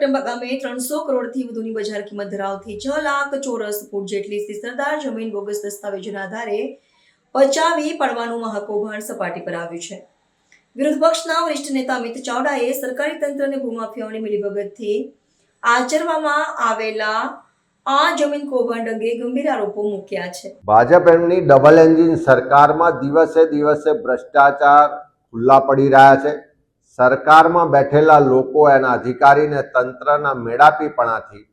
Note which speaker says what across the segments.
Speaker 1: ખટંબા ગામે 300 કરોડથી વધુની બજાર કિંમત ધરાવતી 6 લાખ ચોરસ ફૂટ જેટલી સિસરદાર જમીન બોગસ દસ્તાવેજોના આધારે પચાવી પાડવાનું મહાકૌભાંડ સપાટી પર આવ્યું છે. વિરોધ પક્ષના વરિષ્ઠ નેતા અમિત ચાવડાએ સરકારી તંત્ર અને ભૂમાફિયાઓની મિલીભગતથી આચરવામાં આવેલા આ જમીન કૌભાંડ અંગે ગંભીર આરોપો મૂક્યા છે.
Speaker 2: ભાજપ એમની ડબલ એન્જિન સરકારમાં દિવસે દિવસે ભ્રષ્ટાચાર ખુલ્લા પડી રહ્યા છે. સરકારમાં બેઠેલા લોકો એના અધિકારીને તંત્રના મેળાપીપણાથી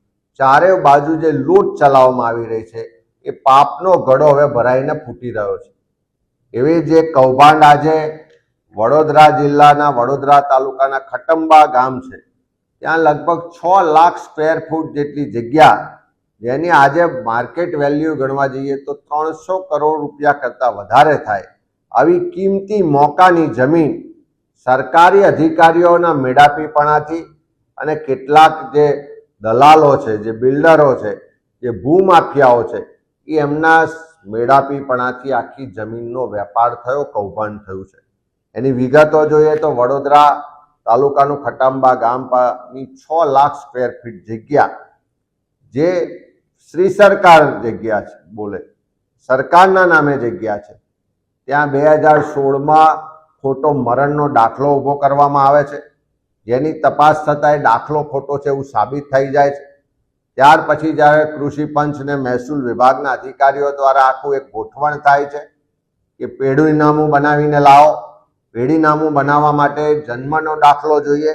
Speaker 2: ચારે બાજુ જે લૂંટ ચલાવવામાં આવી રહી છે એ પાપનો ઘડો હવે ભરાઈને ફૂટી રહ્યો છે. એવી જે કૌભાંડ આજે વડોદરા જિલ્લાના વડોદરા તાલુકાના ખટંબા ગામ છે, ત્યાં લગભગ 6 લાખ સ્ક્વેર ફૂટ જેટલી જગ્યા, જેની આજે માર્કેટ વેલ્યુ ગણવા જઈએ તો 300 કરોડ રૂપિયા કરતાં વધારે થાય, આવી કિંમતી મોકાની જમીન સરકારી અધિકારીઓના મેળાપીપણાથી અને કેટલાક જે દલાલો છે, જે બિલ્ડરો છે, જે ભૂમાફિયાઓ છે, એ એમના મેળાપીપણાથી આખી જમીનનો વેપાર થયો, કૌભાંડ થયું છે. એની વિગતો જોઈએ તો વડોદરા તાલુકાનું ખટંબા ગામની 6 લાખ સ્ક્વેર ફીટ જગ્યા, જે શ્રી સરકાર જગ્યા છે, બોલે સરકારના નામે જગ્યા છે, ત્યાં 2016માં ખોટો મરણનો દાખલો ઊભો કરવામાં આવે છે, જેની તપાસ થતાં એ દાખલો ખોટો છે એવું સાબિત થઈ જાય છે. ત્યાર પછી જ્યારે કૃષિ પંચ અને મહેસૂલ વિભાગના અધિકારીઓ દ્વારા આખું એક ગોઠવણ થાય છે કે પેઢીનામું બનાવીને લાવો, પેઢીનામું બનાવવા માટે જન્મનો દાખલો જોઈએ,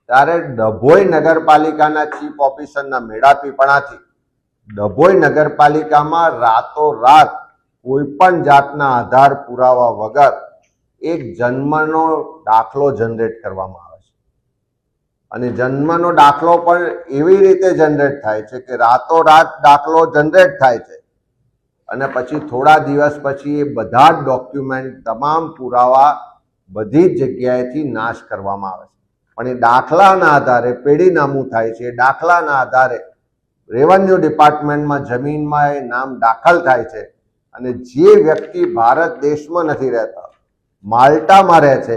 Speaker 2: ત્યારે ડભોઈ નગરપાલિકાના ચીફ ઓફિસરના મેળાપીપણાથી ડભોઈ નગરપાલિકામાં રાતોરાત કોઈ પણ જાતના આધાર પુરાવા વગર એક જન્મનો દાખલો જનરેટ કરવામાં આવે છે. અને જન્મનો દાખલો પણ એવી રીતે જનરેટ થાય છે કે રાતોરાત દાખલો જનરેટ થાય છે અને પછી થોડા દિવસ પછી એ બધા જ ડોક્યુમેન્ટ, તમામ પુરાવા બધી જ જગ્યાએથી નાશ કરવામાં આવે છે. પણ એ દાખલાના આધારે પેઢીનામું થાય છે, એ દાખલાના આધારે રેવન્યુ ડિપાર્ટમેન્ટમાં જમીનમાં એ નામ દાખલ થાય છે અને જે વ્યક્તિ ભારત દેશમાં નથી રહેતા, માલ્ટામાં રહે છે,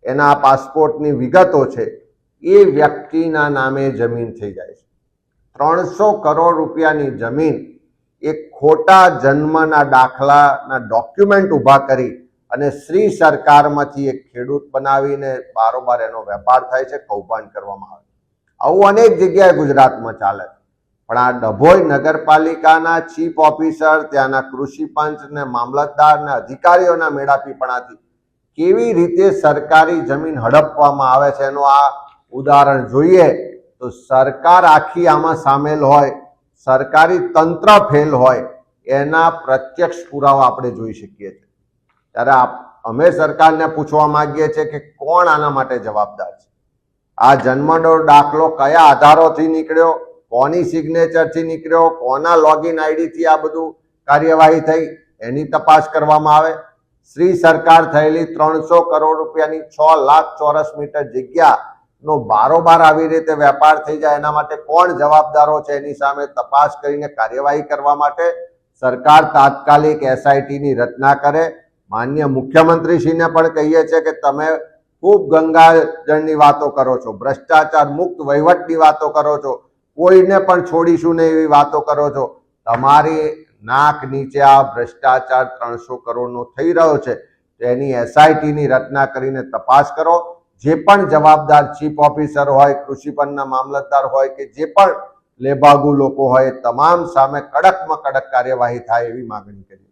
Speaker 2: એના પાસપોર્ટની વિગતો છે, એ વ્યક્તિના નામે જમીન થઈ જાય છે. 300 કરોડ રૂપિયાની જમીન એક ખોટા જન્મના દાખલાના ડોક્યુમેન્ટ ઊભા કરી અને શ્રી સરકારમાંથી એક ખેડૂત બનાવીને બારોબાર એનો વેપાર થાય છે, કૌભાંડ કરવામાં આવે છે. આવું અનેક જગ્યાએ ગુજરાતમાં ચાલે છે. પણ આ ડભોઈ નગરપાલિકાના ચીફ ઓફિસર, ત્યાંના કૃષિ પંચ ને મામલતદાર ને અધિકારીઓના મેળાપીપણાથી કેવી રીતે સરકારી જમીન હડપવામાં આવે છે એનું આ ઉદાહરણ જોઈએ તો સરકાર આખી આમાં સામેલ હોય, સરકારી તંત્ર ફેલ હોય, એના પ્રત્યક્ષ પુરાવા આપણે જોઈ શકીએ છીએ. ત્યારે અમે સરકારને પૂછવા માંગીએ છીએ કે કોણ આના માટે જવાબદાર છે? આ જન્મનો દાખલો કયા આધારોથી નીકળ્યો, કોની સિગ્નેચરથી નીકળ્યો, કોના લોગિન આઈડીથી આ બધું કાર્યવાહી થઈ, એની તપાસ કરવામાં આવે. શ્રી સરકાર થયેલી 300 કરોડ રૂપિયાની 6 લાખ ચોરસ મીટર જગ્યાનો બારોબાર આવી રીતે વેપાર થઈ જાય, એના માટે કોણ જવાબદારો છે એની સામે તપાસ કરીને કાર્યવાહી કરવા માટે સરકાર તાત્કાલિક SITની રચના કરે. માનનીય મુખ્યમંત્રીશ્રીને પણ કહીએ છીએ કે તમે ખૂબ ગંગાજળની વાતો કરો છો, ભ્રષ્ટાચાર મુક્ત વહીવટની વાતો કરો છો, કોઈને પણ છોડીશું નહીં એવી વાતો કરો છો. તમારી નાક નીચે આ ભ્રષ્ટાચાર 300 કરોડનો થઈ રહ્યો છે, તો એની SITની રચના કરીને તપાસ કરો. જે પણ જવાબદાર ચીફ ઓફિસર હોય, કૃષિ પંચના મામલતદાર હોય કે જે પણ લેભાગુ લોકો હોય, તમામ સામે કડકમાં કડક કાર્યવાહી થાય એવી માગણી કરી.